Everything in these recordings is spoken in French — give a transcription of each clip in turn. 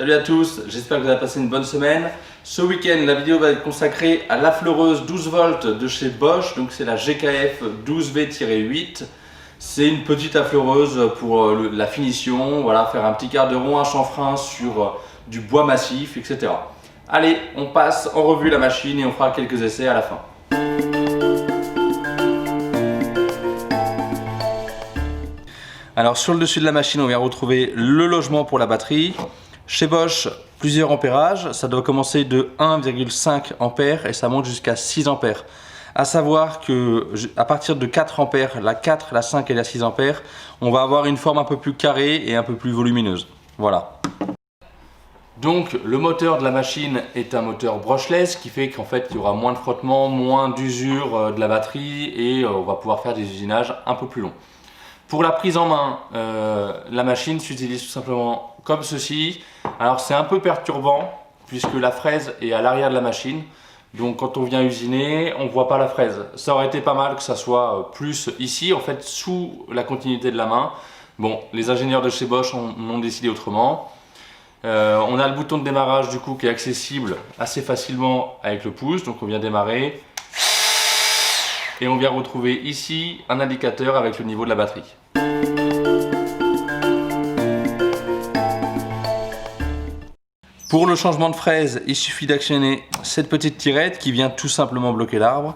Salut à tous, j'espère que vous avez passé une bonne semaine. Ce week-end, la vidéo va être consacrée à la fleureuse 12 volts de chez Bosch. Donc c'est la GKF 12V-8. C'est une petite affleureuse pour la finition, voilà, faire un petit quart de rond, un chanfrein sur du bois massif, etc. Allez, on passe en revue la machine et on fera quelques essais à la fin. Alors sur le dessus de la machine, on vient retrouver le logement pour la batterie. Chez Bosch, plusieurs ampérages. Ça doit commencer de 1,5 ampères et ça monte jusqu'à 6 ampères. À savoir que à partir de 4 ampères, la 4, la 5 et la 6 ampères, on va avoir une forme un peu plus carrée et un peu plus volumineuse. Voilà. Donc le moteur de la machine est un moteur brushless qui fait qu'en fait il y aura moins de frottement, moins d'usure de la batterie et on va pouvoir faire des usinages un peu plus longs. Pour la prise en main, la machine s'utilise tout simplement comme ceci. Alors c'est un peu perturbant puisque la fraise est à l'arrière de la machine. Donc quand on vient usiner, on ne voit pas la fraise. Ça aurait été pas mal que ça soit plus ici, en fait sous la continuité de la main. Bon, les ingénieurs de chez Bosch ont décidé autrement. On a le bouton de démarrage du coup qui est accessible assez facilement avec le pouce. Donc on vient démarrer. Et on vient retrouver ici un indicateur avec le niveau de la batterie. Pour le changement de fraise, il suffit d'actionner cette petite tirette qui vient tout simplement bloquer l'arbre.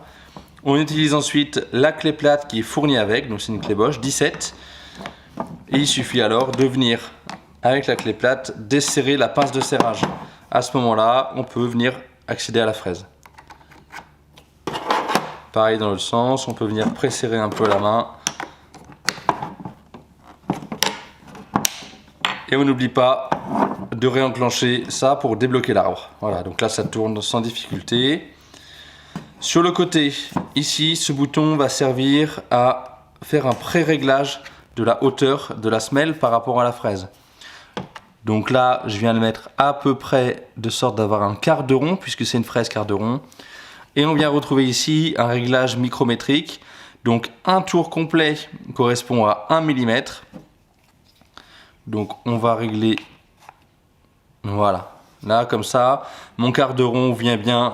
On utilise ensuite la clé plate qui est fournie avec, donc c'est une clé Bosch 17. Et il suffit alors de venir avec la clé plate desserrer la pince de serrage. À ce moment-là, on peut venir accéder à la fraise. Pareil dans l'autre sens, on peut venir presserrer un peu la main. Et on n'oublie pas de réenclencher ça pour débloquer l'arbre. Voilà, donc là ça tourne sans difficulté. Sur le côté, ici, ce bouton va servir à faire un pré-réglage de la hauteur de la semelle par rapport à la fraise. Donc là, je viens le mettre à peu près de sorte d'avoir un quart de rond, puisque c'est une fraise quart de rond. Et on vient retrouver ici un réglage micrométrique. Donc un tour complet correspond à 1 mm. Donc on va régler, voilà, là comme ça, mon quart de rond vient bien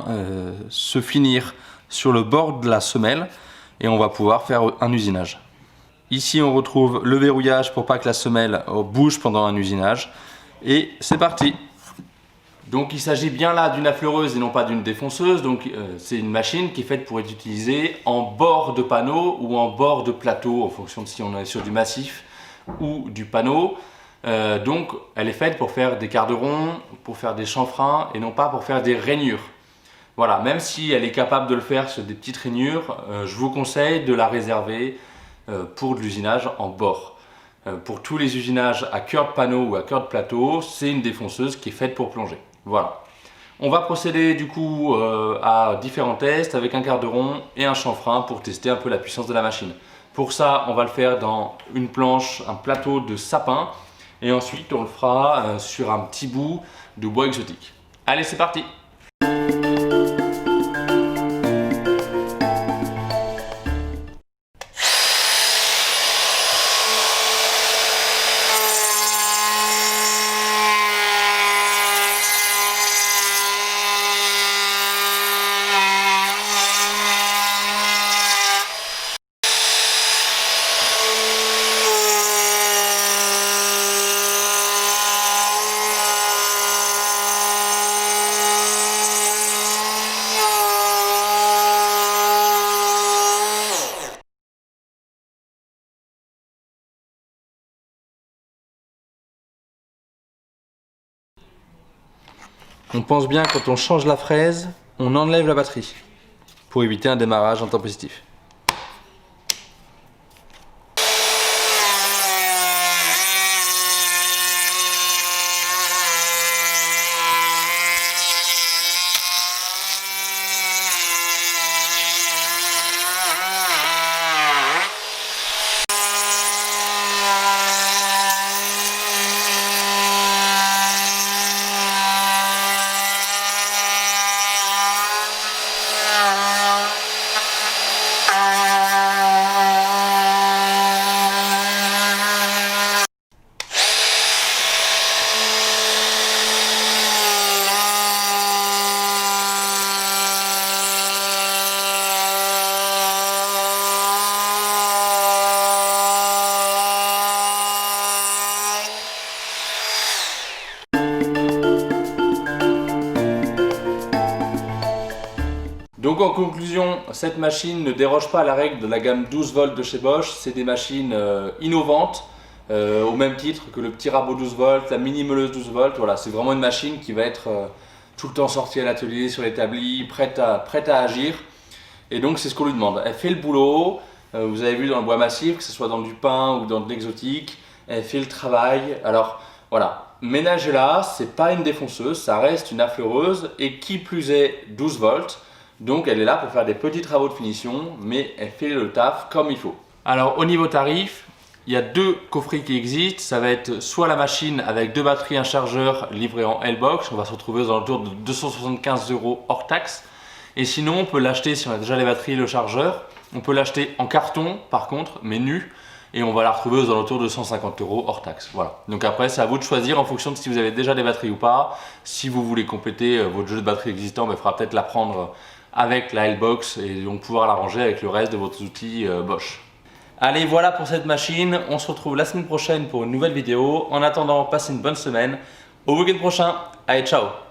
se finir sur le bord de la semelle et on va pouvoir faire un usinage. Ici on retrouve le verrouillage pour pas que la semelle bouge pendant un usinage. Et c'est parti! Donc il s'agit bien là d'une affleureuse et non pas d'une défonceuse. Donc c'est une machine qui est faite pour être utilisée en bord de panneau ou en bord de plateau en fonction de si on est sur du massif ou du panneau. Donc elle est faite pour faire des quarts de rond, pour faire des chanfreins et non pas pour faire des rainures. Voilà, même si elle est capable de le faire sur des petites rainures, je vous conseille de la réserver pour de l'usinage en bord. Pour tous les usinages à cœur de panneau ou à cœur de plateau, c'est une défonceuse qui est faite pour plonger. Voilà. On va procéder du coup à différents tests avec un quart de rond et un chanfrein pour tester un peu la puissance de la machine. Pour ça, on va le faire dans une planche, un plateau de sapin et ensuite on le fera sur un petit bout de bois exotique. Allez, c'est parti! On pense bien quand on change la fraise, on enlève la batterie pour éviter un démarrage en temps positif. Donc en conclusion, cette machine ne déroge pas à la règle de la gamme 12 volts de chez Bosch. C'est des machines innovantes, au même titre que le petit rabot 12 volts, la mini meuleuse 12 volts. Voilà, c'est vraiment une machine qui va être tout le temps sortie à l'atelier, sur l'établi, prête à agir. Et donc c'est ce qu'on lui demande. Elle fait le boulot, vous avez vu dans le bois massif, que ce soit dans du pain ou dans de l'exotique, elle fait le travail. Alors voilà, ménagez-la, c'est pas une défonceuse, ça reste une affleureuse et qui plus est 12 volts. Donc elle est là pour faire des petits travaux de finition, mais elle fait le taf comme il faut. Alors au niveau tarif, il y a deux coffrets qui existent. Ça va être soit la machine avec 2 batteries, un chargeur livré en L-Box. On va se retrouver aux alentours de 275 € hors taxe. Et sinon, on peut l'acheter si on a déjà les batteries et le chargeur. On peut l'acheter en carton par contre, mais nu. Et on va la retrouver aux alentours de 150 € hors taxe. Voilà. Donc après, c'est à vous de choisir en fonction de si vous avez déjà des batteries ou pas. Si vous voulez compléter votre jeu de batterie existant, il faudra peut-être la prendre avec la L-Box et donc pouvoir l'arranger avec le reste de votre outil Bosch. Allez, voilà pour cette machine. On se retrouve la semaine prochaine pour une nouvelle vidéo. En attendant, passez une bonne semaine. Au week-end prochain. Allez, ciao!